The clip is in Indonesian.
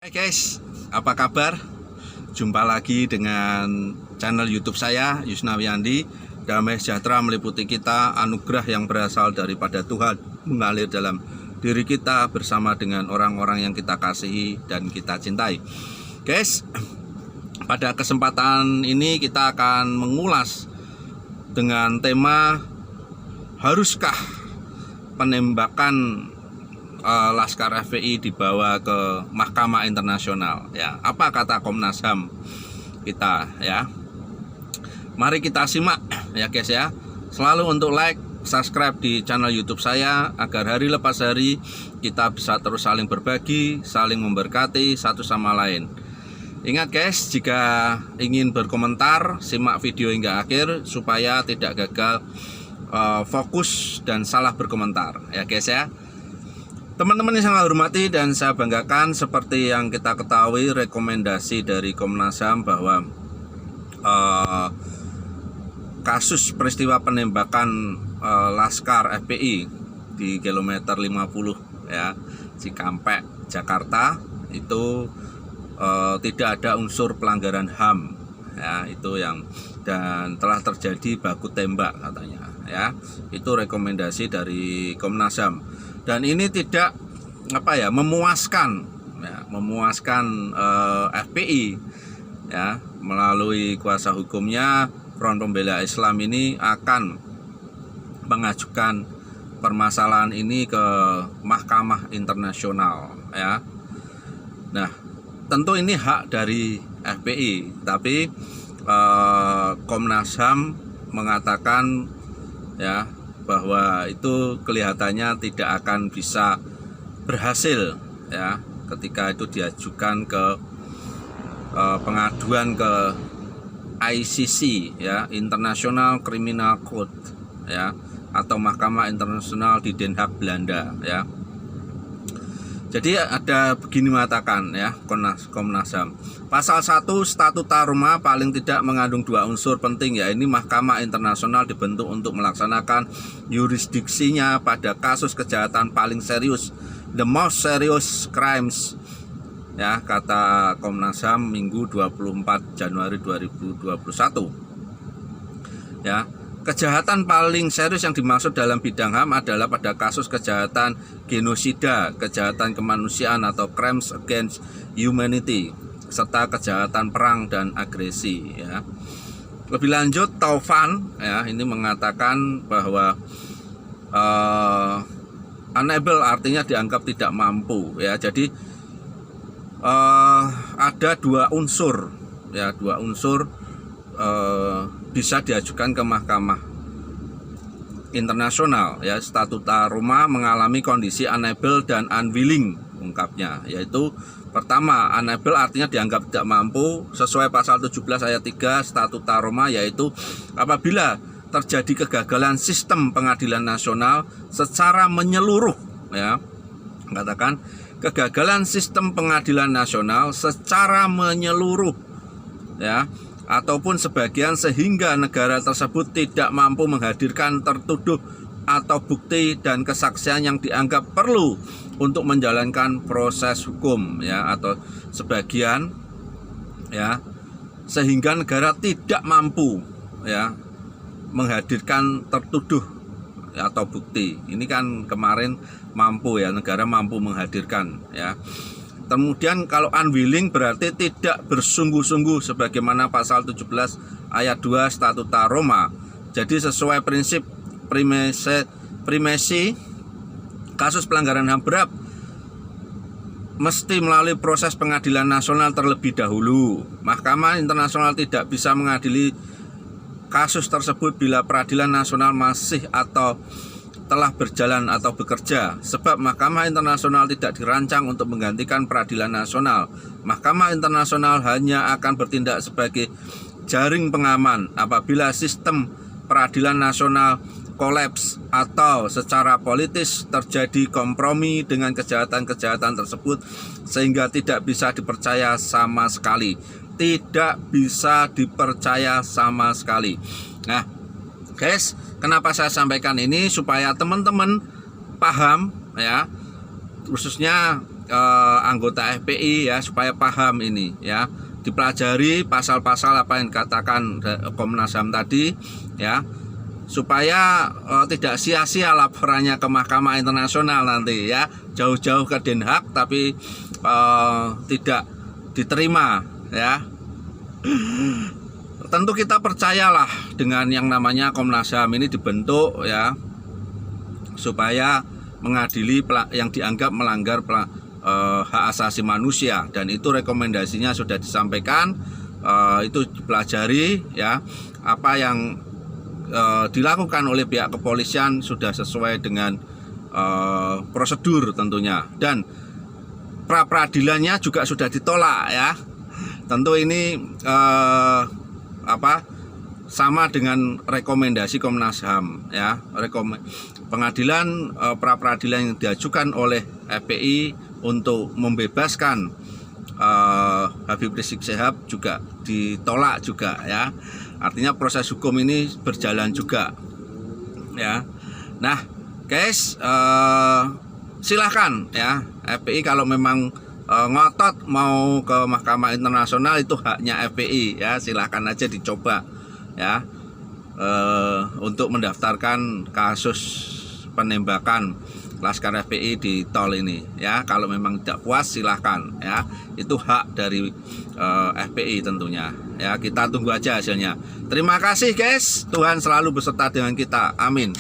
Hai guys, apa kabar? Jumpa lagi dengan channel YouTube saya, Yusnawiyandi. Damai sejahtera meliputi kita, anugerah yang berasal daripada Tuhan mengalir dalam diri kita bersama dengan orang-orang yang kita kasihi dan kita cintai. Guys, pada kesempatan ini kita akan mengulas dengan tema haruskah penembakan Laskar FPI dibawa ke Mahkamah Internasional, ya. Apa kata Komnas HAM kita, ya? Mari kita simak, ya guys, ya. Selalu untuk like, subscribe di channel YouTube saya agar hari lepas hari kita bisa terus saling berbagi, saling memberkati satu sama lain. Ingat guys, jika ingin berkomentar, simak video hingga akhir supaya tidak gagal fokus dan salah berkomentar, ya guys, ya. Teman-teman yang saya hormati dan saya banggakan, seperti yang kita ketahui rekomendasi dari Komnas HAM bahwa kasus peristiwa penembakan Laskar FPI di kilometer 50, ya, Cikampek, Jakarta, itu tidak ada unsur pelanggaran HAM, ya, itu yang, dan telah terjadi baku tembak katanya, ya. Itu rekomendasi dari Komnas HAM. Dan ini tidak memuaskan, ya, memuaskan FPI, ya. Melalui kuasa hukumnya, Front Pembela Islam ini akan mengajukan permasalahan ini ke Mahkamah Internasional, ya. Nah, tentu ini hak dari FPI, tapi Komnas HAM mengatakan, ya, bahwa itu kelihatannya tidak akan bisa berhasil, ya, ketika itu diajukan ke pengaduan ke ICC, ya, International Criminal Court, ya, atau Mahkamah Internasional di Den Haag, Belanda, ya. Jadi ada begini mengatakan, ya, Komnas HAM. Pasal 1 Statuta Roma paling tidak mengandung dua unsur penting, ya. Ini Mahkamah Internasional dibentuk untuk melaksanakan yurisdiksinya pada kasus kejahatan paling serius, the most serious crimes, ya, kata Komnas HAM Minggu 24 Januari 2021. Ya. Kejahatan paling serius yang dimaksud dalam bidang HAM adalah pada kasus kejahatan genosida, kejahatan kemanusiaan atau crimes against humanity, serta kejahatan perang dan agresi, ya. Lebih lanjut, Taufan, ya, ini mengatakan bahwa unable artinya dianggap tidak mampu, ya. Jadi ada dua unsur, ya, dua unsur bisa diajukan ke Mahkamah Internasional, ya. Statuta Roma mengalami kondisi unable dan unwilling, ungkapnya, yaitu pertama, unable artinya dianggap tidak mampu sesuai pasal 17 ayat 3 Statuta Roma, yaitu apabila terjadi kegagalan sistem pengadilan nasional secara menyeluruh, ya. Katakan kegagalan sistem pengadilan nasional secara menyeluruh, ya, ataupun sebagian sehingga negara tersebut tidak mampu menghadirkan tertuduh atau bukti dan kesaksian yang dianggap perlu untuk menjalankan proses hukum, ya, atau sebagian, ya, sehingga negara tidak mampu, ya, menghadirkan tertuduh atau bukti. Ini kan kemarin mampu, ya, negara mampu menghadirkan, ya. Kemudian kalau unwilling berarti tidak bersungguh-sungguh sebagaimana pasal 17 ayat 2 Statuta Roma. Jadi sesuai prinsip primasi, kasus pelanggaran HAM berat mesti melalui proses pengadilan nasional terlebih dahulu. Mahkamah Internasional tidak bisa mengadili kasus tersebut bila peradilan nasional masih atau telah berjalan atau bekerja, sebab Mahkamah Internasional tidak dirancang untuk menggantikan peradilan nasional. Mahkamah Internasional hanya akan bertindak sebagai jaring pengaman apabila sistem peradilan nasional kolaps atau secara politis terjadi kompromi dengan kejahatan-kejahatan tersebut sehingga tidak bisa dipercaya sama sekali. Tidak bisa dipercaya sama sekali. Nah, guys, kenapa saya sampaikan ini? Supaya teman-teman paham, ya, khususnya anggota FPI ya, supaya paham ini ya, dipelajari pasal-pasal apa yang dikatakan Komnas HAM tadi ya, supaya tidak sia-sia laporannya ke Mahkamah Internasional nanti ya, jauh-jauh ke Den Haag tapi tidak diterima ya. Tentu kita percayalah dengan yang namanya Komnas HAM ini dibentuk ya, supaya mengadili yang dianggap melanggar hak asasi manusia, dan itu rekomendasinya sudah disampaikan, itu dipelajari ya, apa yang dilakukan oleh pihak kepolisian sudah sesuai dengan prosedur tentunya, dan pra peradilannya juga sudah ditolak ya. Tentu ini sama dengan rekomendasi Komnas HAM ya. Pengadilan pra peradilan yang diajukan oleh FPI untuk membebaskan Habib Rizik Syihab juga ditolak juga ya. Artinya proses hukum ini berjalan juga ya. Nah guys, silahkan ya, FPI kalau memang ngotot mau ke Mahkamah Internasional, itu haknya FPI ya, silahkan aja dicoba ya, untuk mendaftarkan kasus penembakan Laskar FPI di tol ini ya. Kalau memang tidak puas silahkan ya, itu hak dari FPI tentunya ya. Kita tunggu aja hasilnya. Terima kasih guys, Tuhan selalu beserta dengan kita, amin.